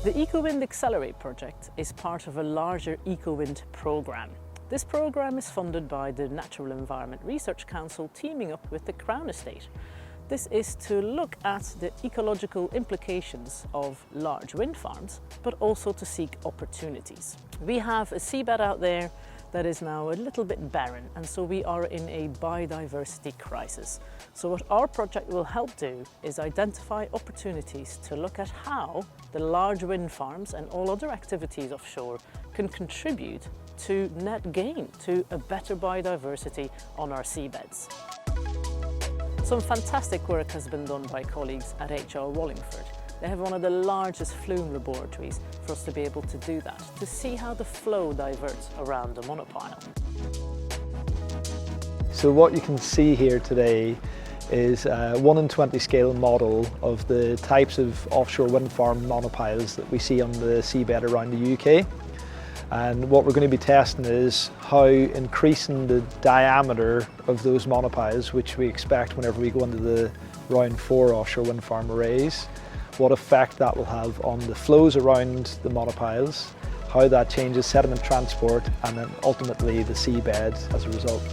The ECOWind Accelerate project is part of a larger ECOWind programme. This programme is funded by the Natural Environment Research Council teaming up with the Crown Estate. This is to look at the ecological implications of large wind farms, but also to seek opportunities. We have a seabed out there that is now a little bit barren, and so we are in a biodiversity crisis. So what our project will help do is identify opportunities to look at how the large wind farms and all other activities offshore can contribute to net gain, to a better biodiversity on our seabeds. Some fantastic work has been done by colleagues at HR Wallingford. They have one of the largest flume laboratories for us to be able to do that, to see how the flow diverts around the monopile. So what you can see here today is a 1 in 20 scale model of the types of offshore wind farm monopiles that we see on the seabed around the UK. And what we're going to be testing is how increasing the diameter of those monopiles, which we expect whenever we go into the round 4 offshore wind farm arrays, what effect that will have on the flows around the monopiles, how that changes sediment transport, and then ultimately the seabed as a result.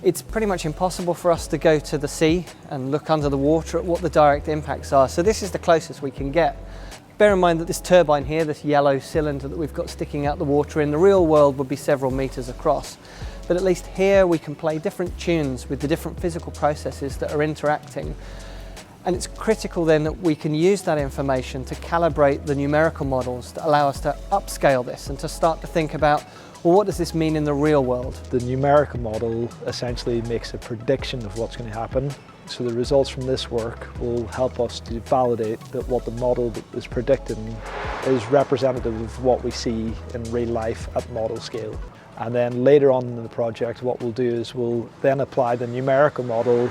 It's pretty much impossible for us to go to the sea and look under the water at what the direct impacts are. So this is the closest we can get. Bear in mind that this turbine here, this yellow cylinder that we've got sticking out the water in the real world would be several meters across. But at least here we can play different tunes with the different physical processes that are interacting. And it's critical then that we can use that information to calibrate the numerical models that allow us to upscale this and to start to think about, well, what does this mean in the real world? The numerical model essentially makes a prediction of what's going to happen. So the results from this work will help us to validate that what the model is predicting is representative of what we see in real life at model scale. And then later on in the project, what we'll do is we'll then apply the numerical model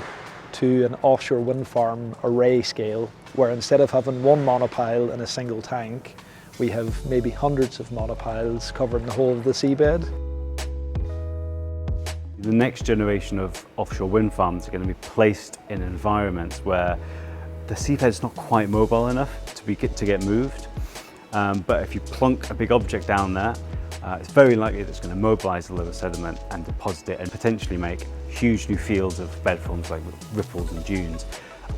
to an offshore wind farm array scale, where instead of having one monopile in a single tank, we have maybe hundreds of monopiles covering the whole of the seabed. The next generation of offshore wind farms are going to be placed in environments where the seabed's not quite mobile enough to get moved. But if you plunk a big object down there, it's very likely that it's going to mobilise a lot of sediment and deposit it and potentially make huge new fields of bed forms like ripples and dunes.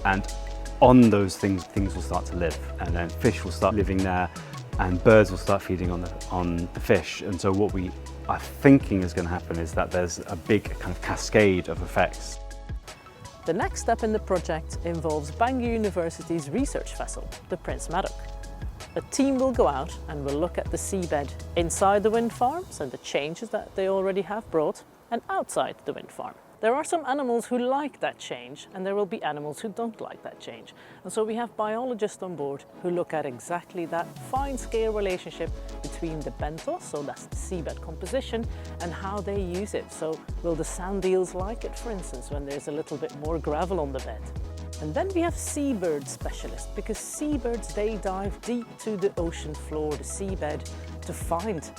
And on those things will start to live, and then fish will start living there, and birds will start feeding on the fish. And so what we are thinking is going to happen is that there's a big kind of cascade of effects. The next step in the project involves Bangor University's research vessel, the Prince Madoc. A team will go out and will look at the seabed inside the wind farms and the changes that they already have brought, and outside the wind farm. There are some animals who like that change, and there will be animals who don't like that change. And so we have biologists on board who look at exactly that fine-scale relationship between the benthos, so that's the seabed composition, and how they use it. So will the sand eels like it, for instance, when there's a little bit more gravel on the bed? And then we have seabird specialists, because seabirds, they dive deep to the ocean floor, the seabed, to find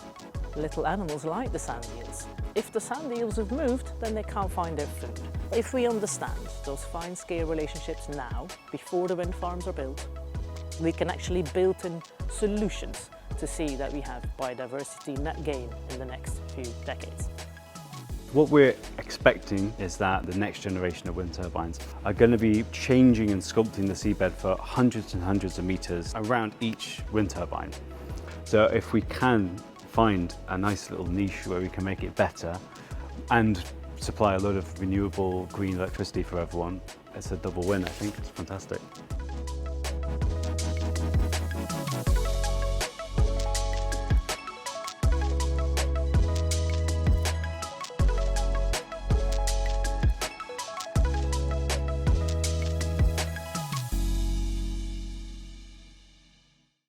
little animals like the sand eels. If the sand eels have moved, then they can't find their food. If we understand those fine-scale relationships now, before the wind farms are built, we can actually build in solutions to see that we have biodiversity net gain in the next few decades. What we're expecting is that the next generation of wind turbines are going to be changing and sculpting the seabed for hundreds and hundreds of meters around each wind turbine. So if we can find a nice little niche where we can make it better and supply a load of renewable green electricity for everyone, it's a double win. I think it's fantastic.